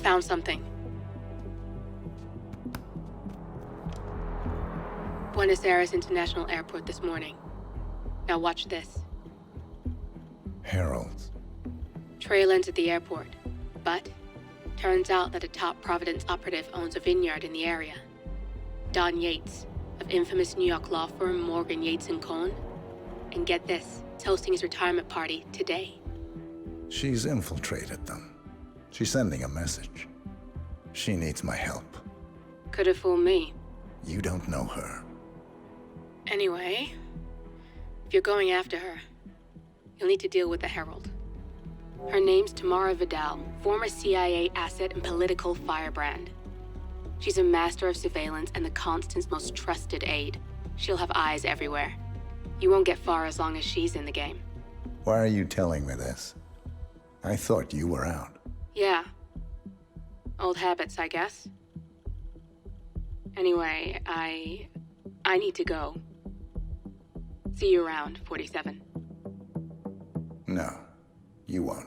found something. Buenos Aires International Airport this morning. Now watch this. Heralds. Trail ends at the airport, but turns out that a top Providence operative owns a vineyard in the area. Don Yates, of infamous New York law firm Morgan, Yates & Cohn. And get this, it's hosting his retirement party today. She's infiltrated them. She's sending a message. She needs my help. Could have fooled me. You don't know her. Anyway, if you're going after her, you'll need to deal with the Herald. Her name's Tamara Vidal, former CIA asset and political firebrand. She's a master of surveillance and the Constant's most trusted aide. She'll have eyes everywhere. You won't get far as long as she's in the game. Why are you telling me this? I thought you were out. Yeah. Old habits, I guess. Anyway, I need to go. See you around, 47. No, you won't.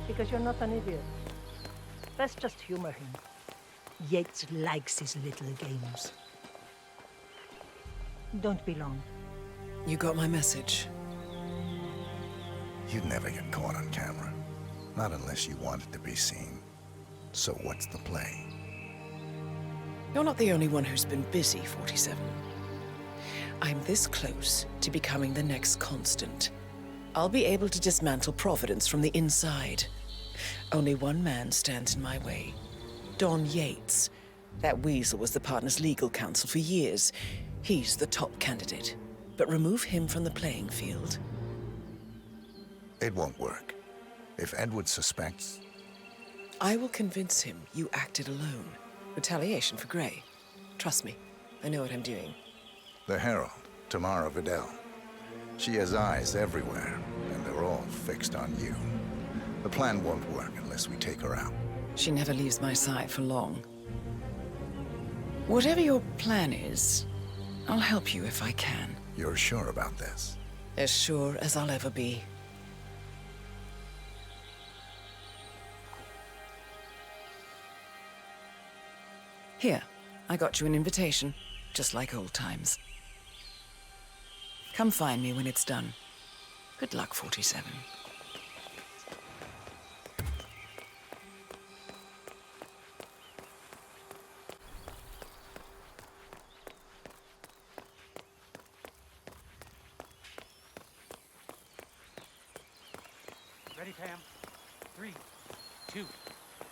Because you're not an idiot. Let's just humor him. Yates likes his little games. Don't be long. You got my message. You'd never get caught on camera. Not unless you wanted to be seen. So what's the play? You're not the only one who's been busy, 47. I'm this close to becoming the next Constant. I'll be able to dismantle Providence from the inside. Only one man stands in my way. Don Yates. That weasel was the partner's legal counsel for years. He's the top candidate. But remove him from the playing field. It won't work. If Edward suspects... I will convince him you acted alone. Retaliation for Grey. Trust me, I know what I'm doing. The Herald, Tamara Vidal. She has eyes everywhere, and they're all fixed on you. The plan won't work unless we take her out. She never leaves my side for long. Whatever your plan is, I'll help you if I can. You're sure about this? As sure as I'll ever be. Here, I got you an invitation, just like old times. Come find me when it's done. Good luck, 47. Ready, Pam? 3, 2,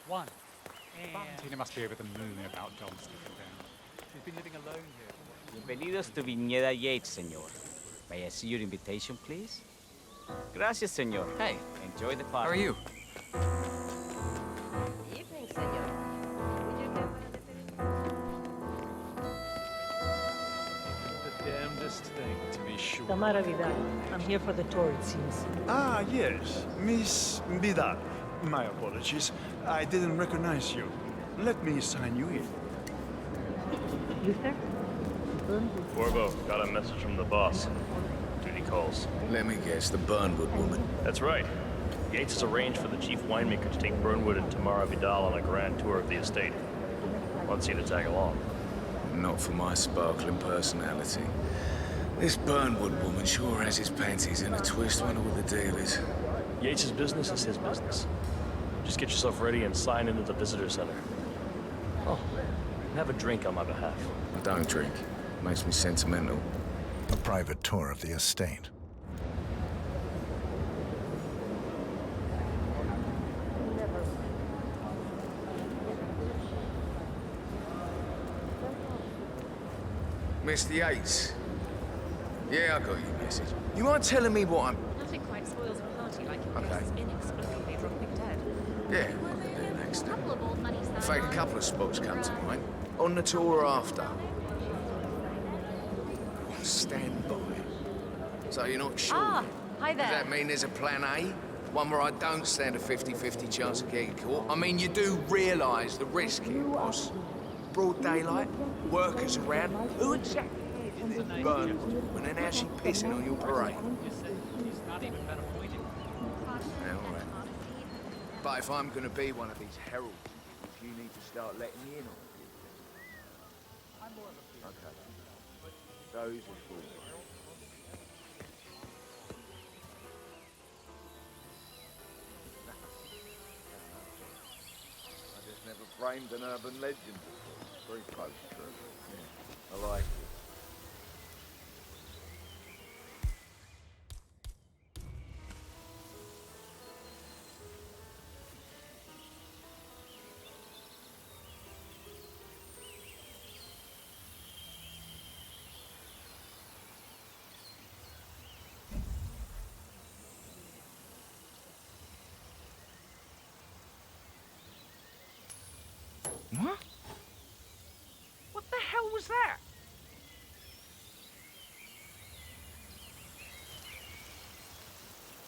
1. Argentina must be over the moon about John sticking down. She's been living alone here. Bienvenidos to Viñeda Yates, señor. May I see your invitation, please? Gracias, señor. Hey, Enjoy the party. how are you? Evening, senor. Would you care for The damnedest thing, to be sure. Tamara Vidal. I'm here for the tour, it seems. Ah, yes. Miss Vidal. My apologies. I didn't recognize you. Let me sign you in. Luther? Corvo, got a message from the boss. Duty calls. Let me guess, the Burnwood woman. That's right. Yates has arranged for the chief winemaker to take Burnwood and Tamara Vidal on a grand tour of the estate. Wants you to tag along. Not for my sparkling personality. This Burnwood woman sure has his panties in a twist. Wonder what the deal is. Yates' business is his business. Just get yourself ready and sign into the visitor center. Oh, and have a drink on my behalf. I don't drink. Makes me sentimental. A private tour of the estate. Mr. Yates. Yeah, I got your message. You mind telling me what I'm... Nothing quite spoils a party like your Okay. guests inexplicably dropping dead. Yeah, I could do an accident. Couple of old money In fact, a couple of spots come to mind. On the tour or after. Stand by. So you're not sure? Ah, hi Does there. that mean there's a plan A? One where I don't stand a 50-50 chance of getting caught? I mean, you do realise the risk here, boss. Broad daylight, workers around. Who exactly is this Burnwood woman and how's she pissing on your parade? He's not even been appointed. Yeah, all right. But if I'm going to be one of these heralds, you need to start letting me in on it. Okay. Those are cool. I just never framed an urban legend before. Very close to it. Yeah, I like it. What? What the hell was that?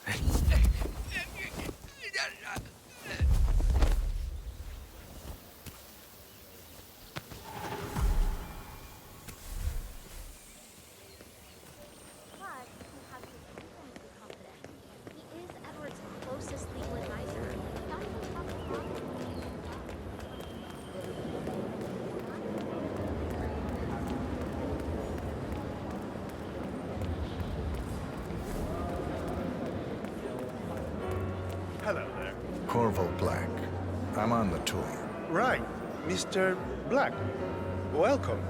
He is Edward's closest legal advisor. Hello there. Corvo Black. I'm on the tour. Right, Mr. Black. Welcome.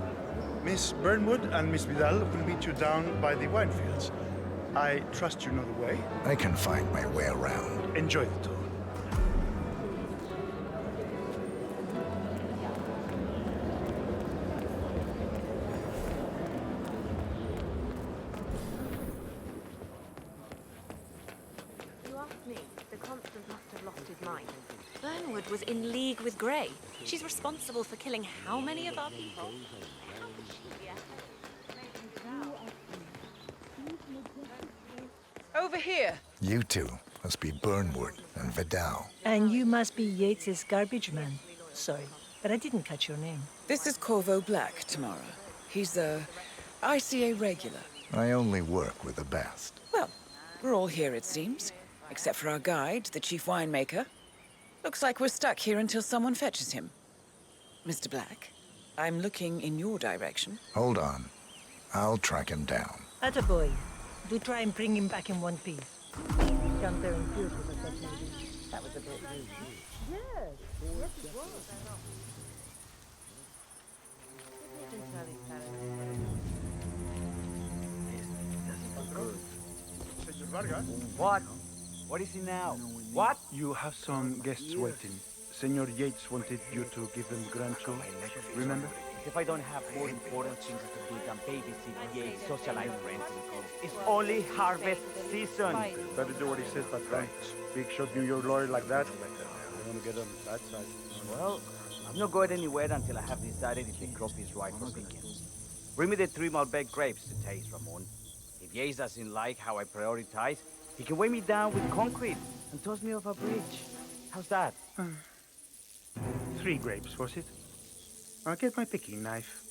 Miss Burnwood and Miss Vidal will meet you down by the wine fields. I trust you know the way. I can find my way around. Enjoy the tour. You asked me. The Constant must have lost his mind. Burnwood was in league with Grey. She's responsible for killing how many of our people? Over here. You two must be Burnwood and Vidal. And you must be Yates's garbage man. Sorry, but I didn't catch your name. This is Corvo Black, Tamara. He's a ICA regular. I only work with the best. Well, we're all here, it seems. Except for our guide, the chief winemaker. Looks like we're stuck here until someone fetches him. Mr. Black, I'm looking in your direction. Hold on. I'll track him down. Attaboy. Do try and bring him back in one piece. Down there in field with us, that was a bit rude. Yes, yes it was. What? What is it now? What? You have some guests waiting. Senor Yates wanted you to give them grand tour. Remember? If I don't have more important things to do than babysit Yates, socialize friends. It's only harvest season. Better do what he says, patron. Big shot New York lawyer like that. I want to get on that side. Well, I'm not going anywhere until I have decided if the crop is right for picking. Bring me the 3 Malbec grapes to taste, Ramon. If Yates doesn't like how I prioritize, he can weigh me down with concrete and toss me off a bridge. How's that? 3 grapes, was it? I'll get my picking knife.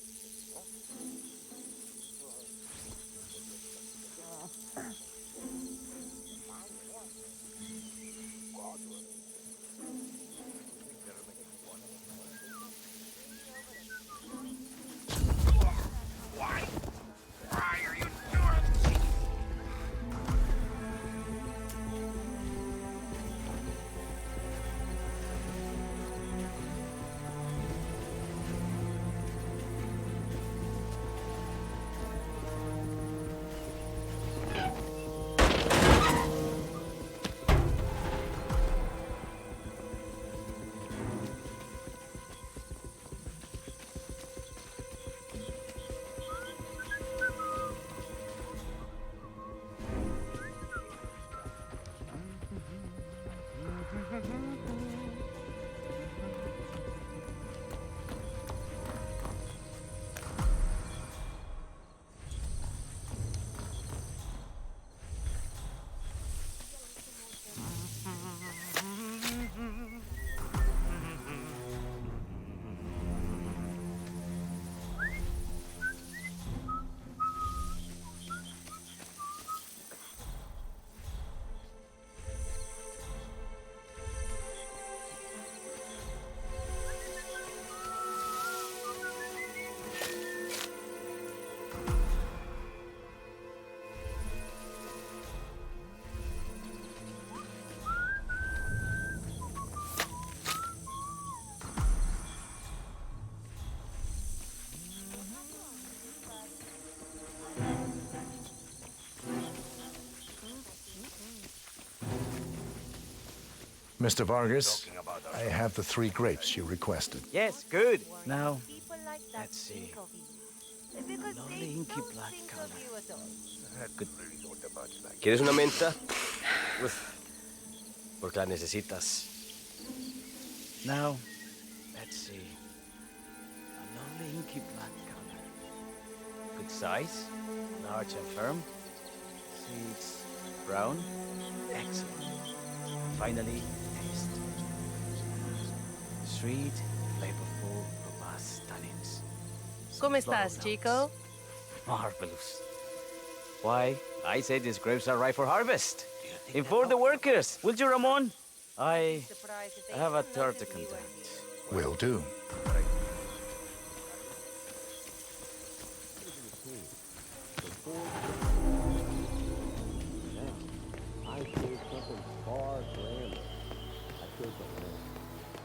Mr. Vargas, I have the 3 grapes you requested. Yes, good. Now, let's see. Lovely inky black color. Good. ¿Quieres una menta? Uf, porque la necesitas. Now, let's see. A lovely inky black color. Good size, large and firm. Seeds brown. Excellent. Finally, taste. Sweet, flavorful, robust tannins. ¿Cómo estás, chico? Marvelous. Why, I say these grapes are ripe for harvest. Inform the workers, will you, Ramon? I have a tour to conduct. Will do. I chose something far grander. I chose the land.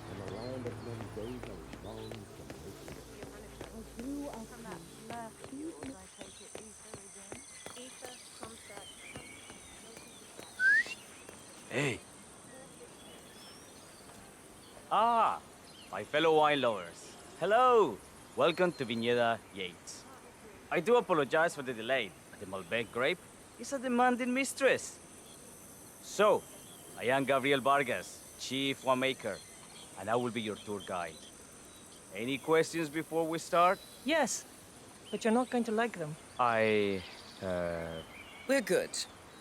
And the land of Mendoza was long Hey. Ah, my fellow wine lovers. Hello. Welcome to Viñeda Yates. I do apologize for the delay, but the Malbec grape is a demanding mistress. So, I am Gabriel Vargas, Chief Winemaker, and I will be your tour guide. Any questions before we start? Yes, but you're not going to like them. We're good.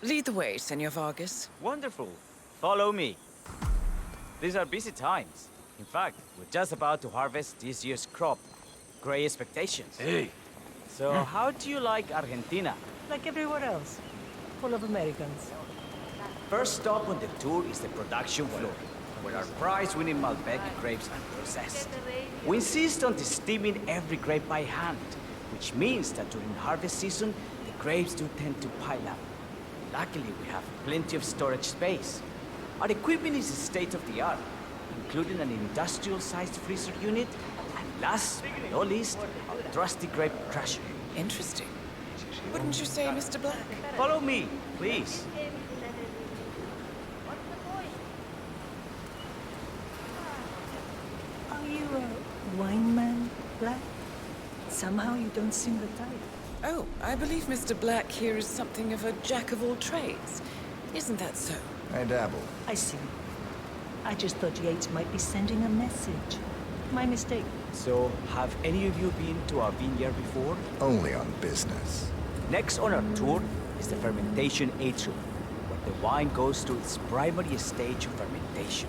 Lead the way, Senor Vargas. Wonderful. Follow me. These are busy times. In fact, we're just about to harvest this year's crop. Great expectations. Hey! So, how do you like Argentina? Like everywhere else. Full of Americans. First stop on the tour is the production floor, where our prize-winning Malbec grapes are processed. We insist on steaming every grape by hand, which means that during harvest season, the grapes do tend to pile up. Luckily, we have plenty of storage space. Our equipment is state-of-the-art, including an industrial-sized freezer unit, and last but not least, our trusty grape crusher. Interesting. Wouldn't you say, Mr. Black? Follow me, please. Are you a wine man, Black? Somehow you don't seem the type. Oh, I believe Mr. Black here is something of a jack of all trades. Isn't that so? I dabble. I see. I just thought Yates might be sending a message. My mistake. So, have any of you been to our vineyard before? Only on business. Next on our tour is the fermentation atrium, where the wine goes through its primary stage of fermentation.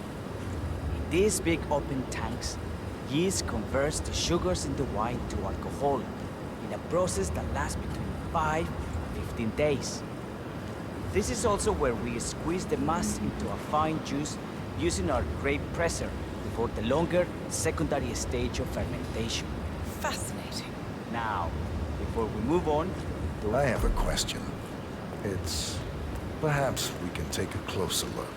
In these big open tanks, yeast converts the sugars in the wine to alcohol in a process that lasts between 5 and 15 days. This is also where we squeeze the mass into a fine juice using our grape presser before the longer secondary stage of fermentation. Fascinating. Now, before we move on to... I have a question. It's... perhaps we can take a closer look.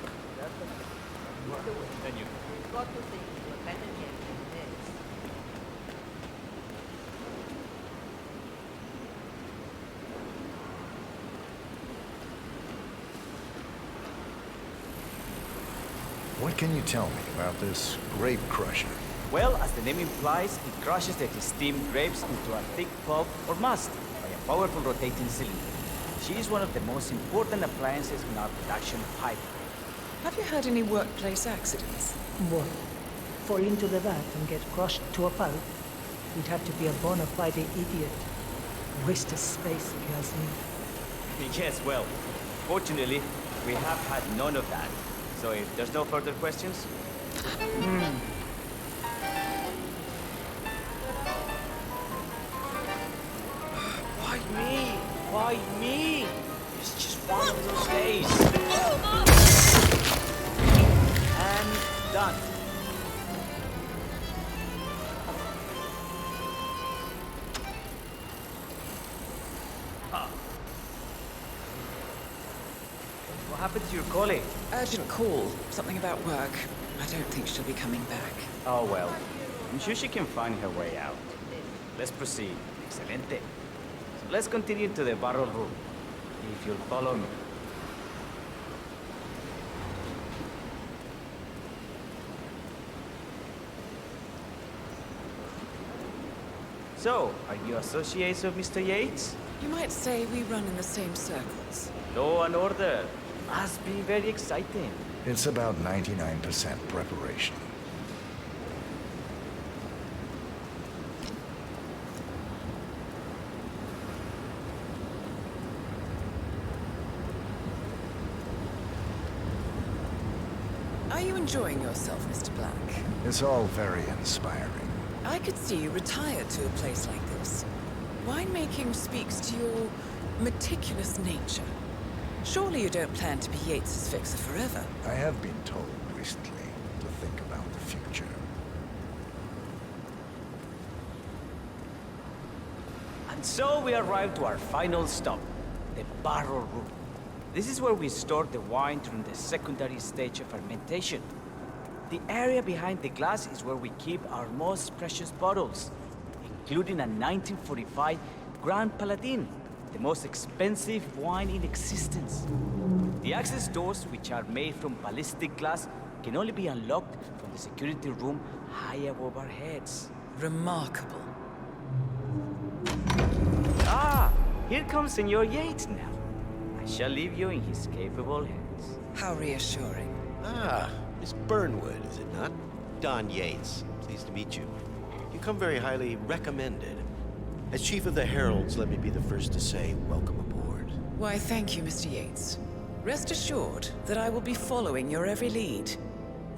What can you tell me about this grape crusher? Well, as the name implies, it crushes the steamed grapes into a thick pulp or must by a powerful rotating cylinder. She is one of the most important appliances in our production pipeline. Have you had any workplace accidents? What? Fall into the vat and get crushed to a pulp? You'd have to be a bona fide idiot. Waste of space, if you ask me. Yes, well, fortunately, we have had none of that. So if there's no further questions... Why me? Why me? It's just one of those days. And done. What happened to your colleague? Urgent call. Something about work. I don't think she'll be coming back. Oh well. I'm sure she can find her way out. Let's proceed. Excelente. So let's continue to the barrel room. If you'll follow me. So, are you associates of Mr. Yates? You might say we run in the same circles. Law and order. Must be very exciting. It's about 99% preparation. Are you enjoying yourself, Mr. Black? It's all very inspiring. I could see you retired to a place like this. Winemaking speaks to your meticulous nature. Surely you don't plan to be Yates's fixer forever. I have been told recently to think about the future. And so we arrive to our final stop, the barrel room. This is where we store the wine during the secondary stage of fermentation. The area behind the glass is where we keep our most precious bottles, including a 1945 Grand Paladin, the most expensive wine in existence. The access doors, which are made from ballistic glass, can only be unlocked from the security room high above our heads. Remarkable. Ah, here comes Senor Yates now. I shall leave you in his capable hands. How reassuring. Ah, Miss Burnwood, is it not? Don Yates. Pleased to meet you. You come very highly recommended. As Chief of the Heralds, let me be the first to say welcome aboard. Why, thank you, Mr. Yates. Rest assured that I will be following your every lead.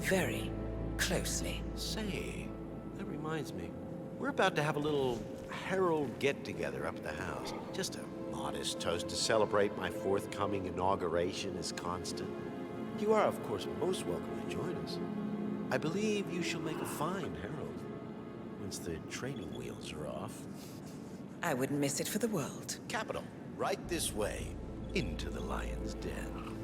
Very closely. Say, that reminds me. We're about to have a little Herald get-together up at the house. Just a modest toast to celebrate my forthcoming inauguration as Constant. You are, of course, most welcome to join us. I believe you shall make a fine Herald, once the training wheels are off. I wouldn't miss it for the world. Capital. Right this way, into the lion's den.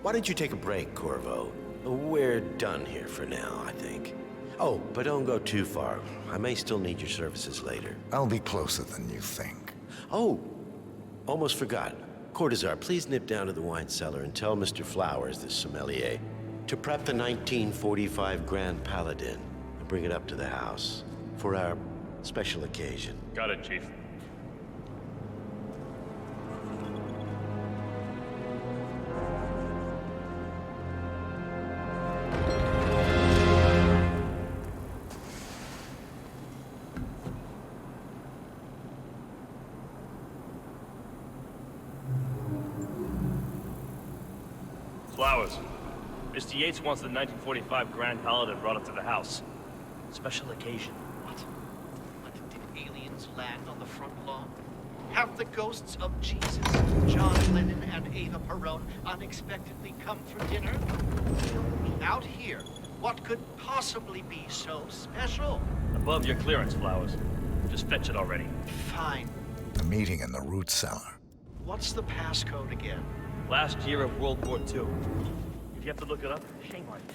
Why don't you take a break, Corvo? We're done here for now, I think. Oh, but don't go too far. I may still need your services later. I'll be closer than you think. Oh, almost forgot. Cortazar, please nip down to the wine cellar and tell Mr. Flowers, the sommelier, to prep the 1945 Grand Paladin and bring it up to the house for our special occasion. Got it, Chief. Flowers. Mr. Yates wants the 1945 Grand Paladin brought up to the house. Special occasion. Did aliens land on the front lawn? Have the ghosts of Jesus, John Lennon, and Ava Perón unexpectedly come for dinner? Out here, what could possibly be so special? Above your clearance, Flowers. Just fetch it already. Fine. A meeting in the root cellar. What's the passcode again? Last year of World War II. If you have to look it up, shame on you.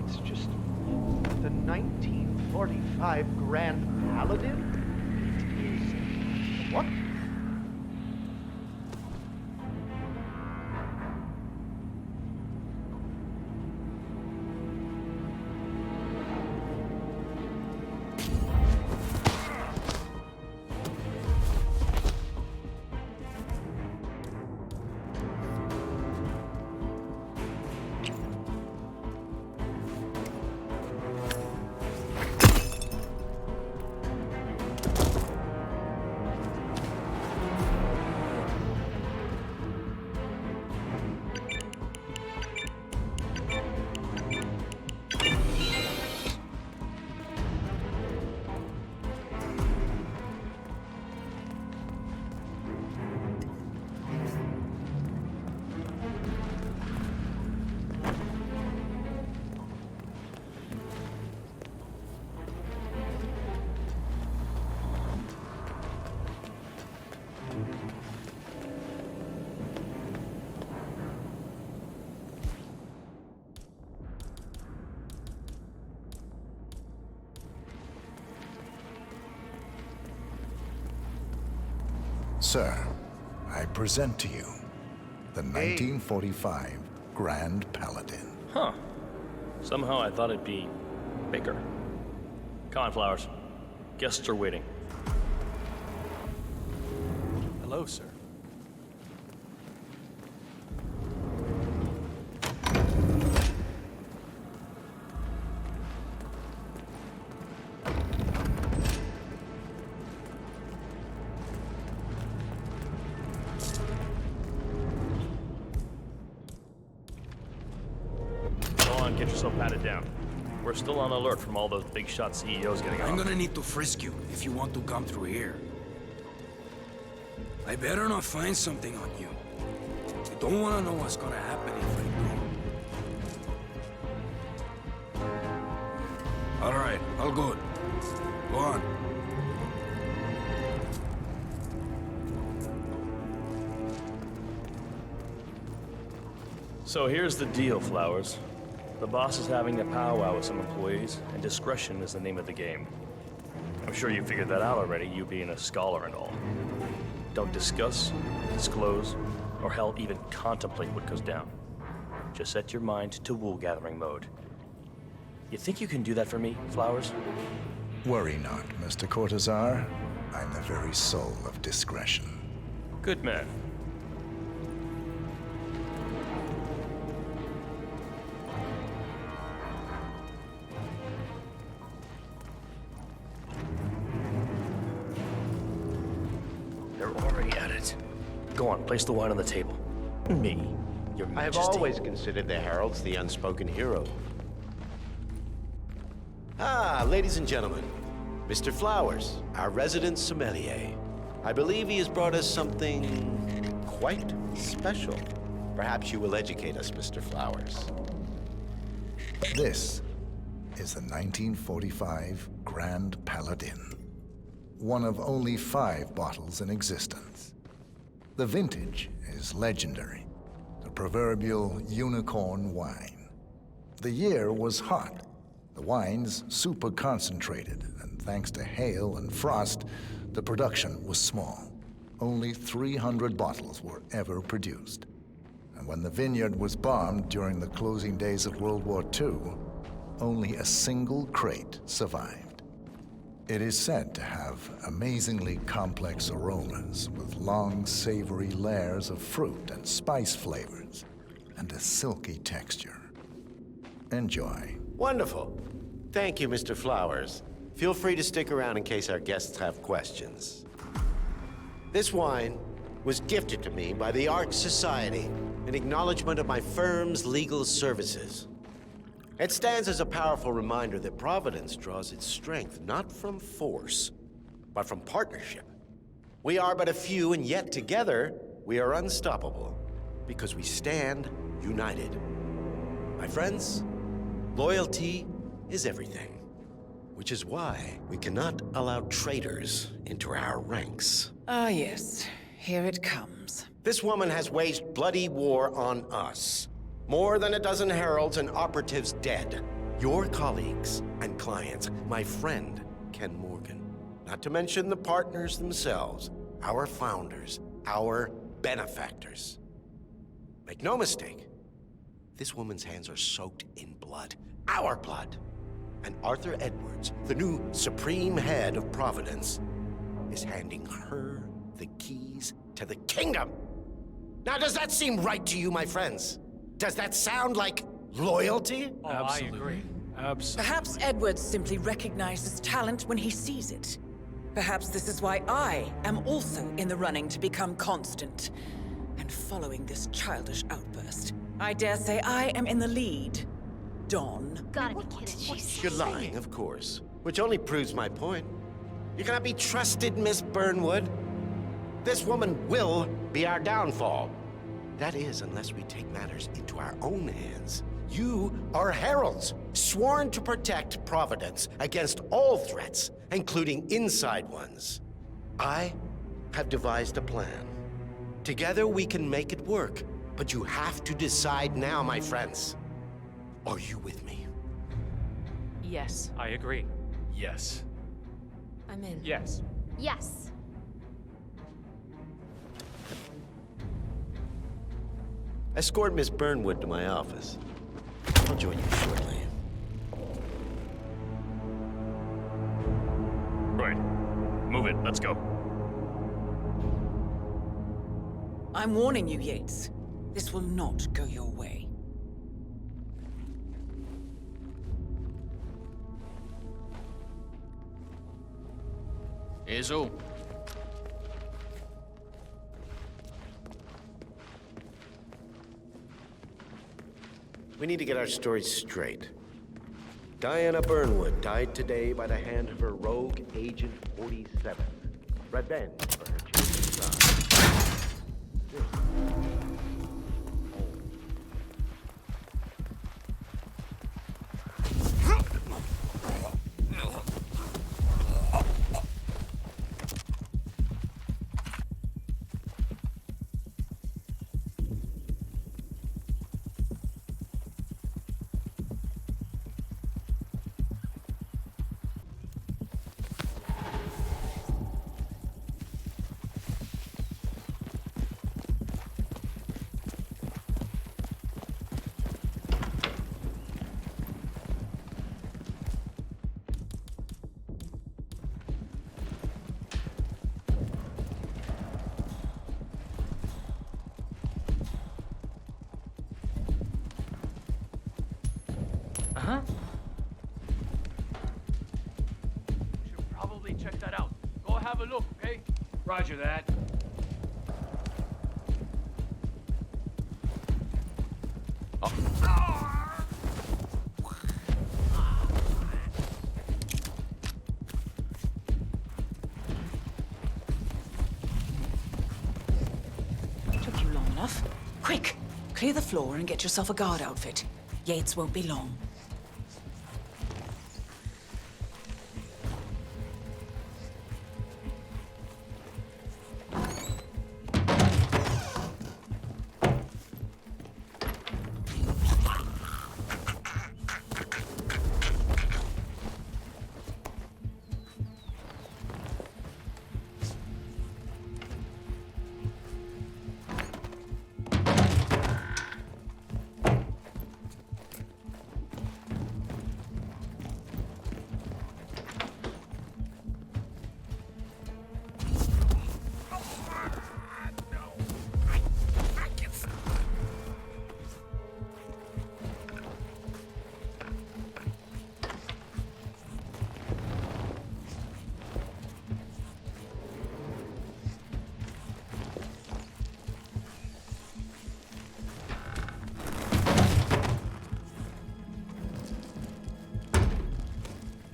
It's just the 1945 Grand Paladin? It is... what? Sir, I present to you the 1945 Grand Paladin. Huh. Somehow I thought it'd be bigger. Come on, Flowers. Guests are waiting. Hello, sir. Go on, get yourself patted down. We're still on alert from all those big shot CEOs getting I'm off. gonna need to frisk you if you want to come through here. I better not find something on you. You don't want to know what's gonna happen if I do. All right, all good. Go on. So here's the deal, Flowers. The boss is having a powwow with some employees, and discretion is the name of the game. I'm sure you figured that out already, you being a scholar and all. Don't discuss, disclose, or hell, even contemplate what goes down. Just set your mind to wool-gathering mode. You think you can do that for me, Flowers? Worry not, Mr. Cortazar. I'm the very soul of discretion. Good man. They're already at it. Go on, place the wine on the table. Me, your I have majesty. always considered the heralds the unspoken hero. Ah, ladies and gentlemen, Mr. Flowers, our resident sommelier. I believe he has brought us something quite special. Perhaps you will educate us, Mr. Flowers. This is the 1945 Grand Paladin. One of only 5 bottles in existence. The vintage is legendary, the proverbial unicorn wine. The year was hot, the wine's super concentrated, and thanks to hail and frost, the production was small. Only 300 bottles were ever produced. And when the vineyard was bombed during the closing days of World War II, only a single crate survived. It is said to have amazingly complex aromas with long, savory layers of fruit and spice flavors, and a silky texture. Enjoy. Wonderful. Thank you, Mr. Flowers. Feel free to stick around in case our guests have questions. This wine was gifted to me by the Art Society in acknowledgement of my firm's legal services. It stands as a powerful reminder that Providence draws its strength not from force, but from partnership. We are but a few, and yet together we are unstoppable because we stand united. My friends, loyalty is everything, which is why we cannot allow traitors into our ranks. Ah, yes. Here it comes. This woman has waged bloody war on us. More than a dozen heralds and operatives dead. Your colleagues and clients, my friend, Ken Morgan. Not to mention the partners themselves, our founders, our benefactors. Make no mistake, this woman's hands are soaked in blood. Our blood. And Arthur Edwards, the new supreme head of Providence, is handing her the keys to the kingdom. Now, does that seem right to you, my friends? Does that sound like loyalty? Oh, I agree. Absolutely. Perhaps Edwards simply recognizes talent when he sees it. Perhaps this is why I am also in the running to become constant. And following this childish outburst, I dare say I am in the lead. Dawn. Gotta be kidding. You're lying, of course. Which only proves my point. You cannot be trusted, Miss Burnwood. This woman will be our downfall. That is, unless we take matters into our own hands. You are heralds, sworn to protect Providence against all threats, including inside ones. I have devised a plan. Together we can make it work, but you have to decide now, my friends. Are you with me? Yes. I agree. Yes. I'm in. Yes. Yes. Escort Miss Burnwood to my office. I'll join you shortly. Right. Move it. Let's go. I'm warning you, Yates. This will not go your way. Here's all. We need to get our stories straight. Diana Burnwood died today by the hand of her rogue Agent 47. Revenge for her children's son. Uh-huh. Should probably check that out. Go have a look, okay? Roger that. Took you long enough. Quick! Clear the floor and get yourself a guard outfit. Yates won't be long.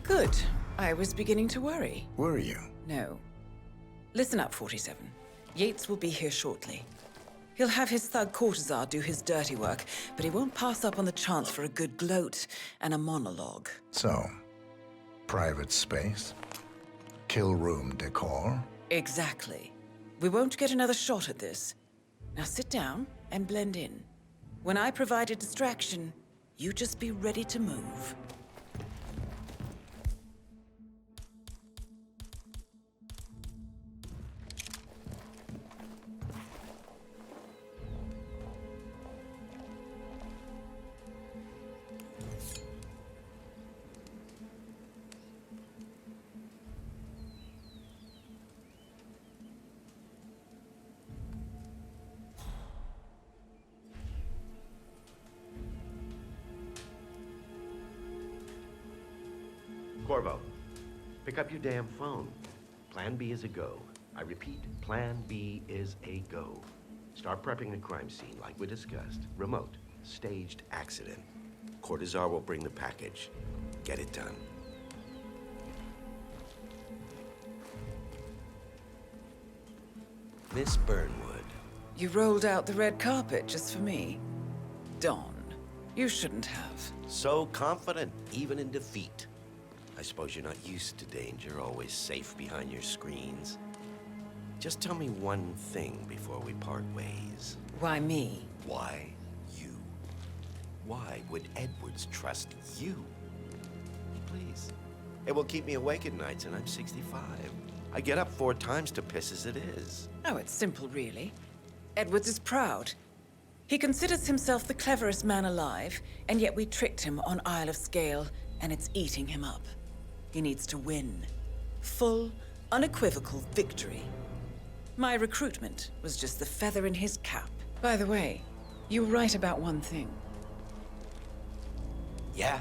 Good. I was beginning to worry. Were you? No. Listen up, 47. Yates will be here shortly. He'll have his thug Cortazar do his dirty work, but he won't pass up on the chance for a good gloat and a monologue. So, private space? Kill room decor? Exactly. We won't get another shot at this. Now sit down and blend in. When I provide a distraction, you just be ready to move. Corvo, pick up your damn phone. Plan B is a go. I repeat, Plan B is a go. Start prepping the crime scene like we discussed. Remote, staged accident. Cortazar will bring the package. Get it done. Miss Burnwood. You rolled out the red carpet just for me. Don, you shouldn't have. So confident, even in defeat. I suppose you're not used to danger, always safe behind your screens. Just tell me one thing before we part ways. Why me? Why you? Why would Edwards trust you? Please. It will keep me awake at nights, and I'm 65. I get up 4 times to piss as it is. Oh, it's simple, really. Edwards is proud. He considers himself the cleverest man alive, and yet we tricked him on Isle of Scale, and it's eating him up. He needs to win. Full, unequivocal victory. My recruitment was just the feather in his cap. By the way, you were right about one thing. Yeah?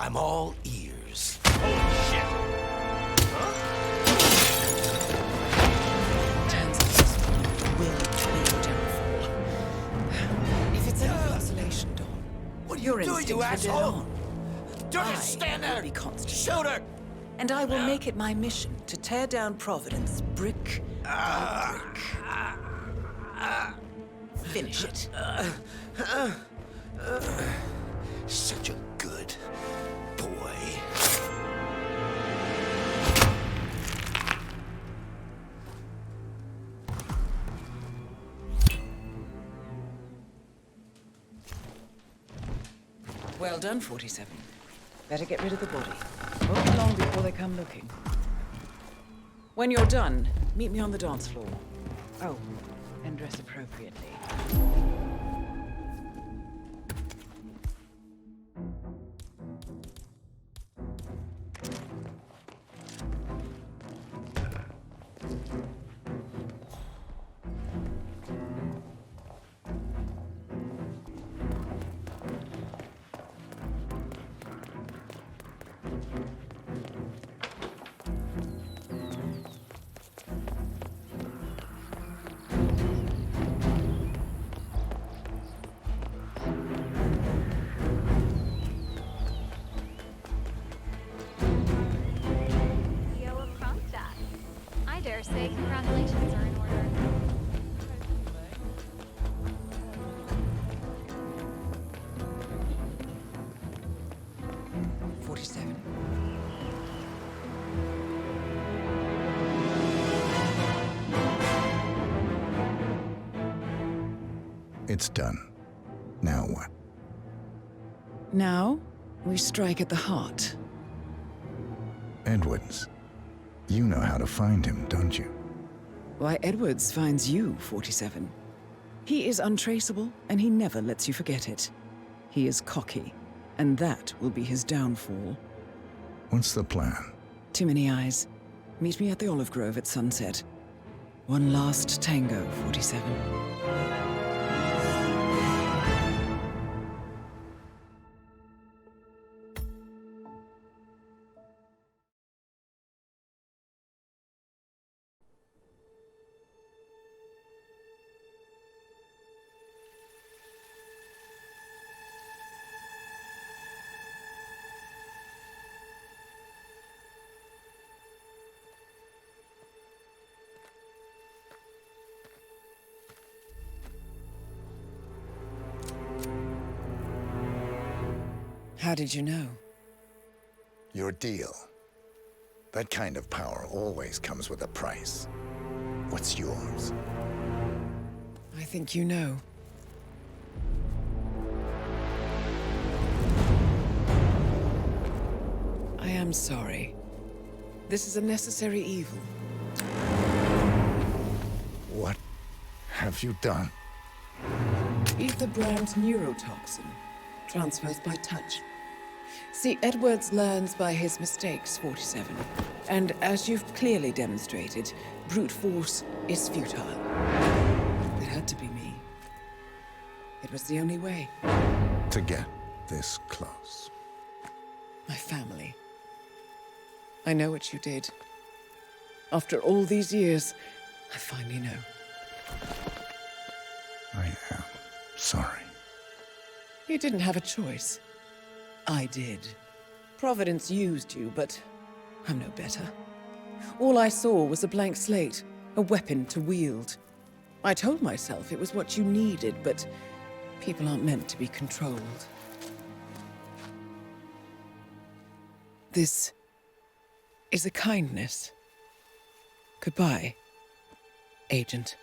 I'm all ears. Turns out this will be your downfall. If it's any consolation, Dawn, What are your you doing, instincts you were dead asshole? on. Don't stand there! Will be constant. Shoot her! And I will make it my mission to tear down Providence brick by brick. Finish it. Such a good boy. Well done, 47. Better get rid of the body. Won't be long before they come looking. When you're done, meet me on the dance floor. Oh, and dress appropriately. I dare say congratulations are in order. 47. It's done. Now what? Now, we strike at the heart. Edwards. You know how to find him, don't you? Why, Edwards finds you, 47. He is untraceable, and he never lets you forget it. He is cocky, and that will be his downfall. What's the plan? Too many eyes. Meet me at the Olive Grove at sunset. One last tango, 47. How did you know? Your deal. That kind of power always comes with a price. What's yours? I think you know. I am sorry. This is a necessary evil. What have you done? Ether brand neurotoxin. Transfers by touch. See, Edwards learns by his mistakes, 47. And as you've clearly demonstrated, brute force is futile. It had to be me. It was the only way. To get this close. My family. I know what you did. After all these years, I finally know. I am sorry. You didn't have a choice. I did. Providence used you, but I'm no better. All I saw was a blank slate, a weapon to wield. I told myself it was what you needed, but people aren't meant to be controlled. This is a kindness. Goodbye, Agent.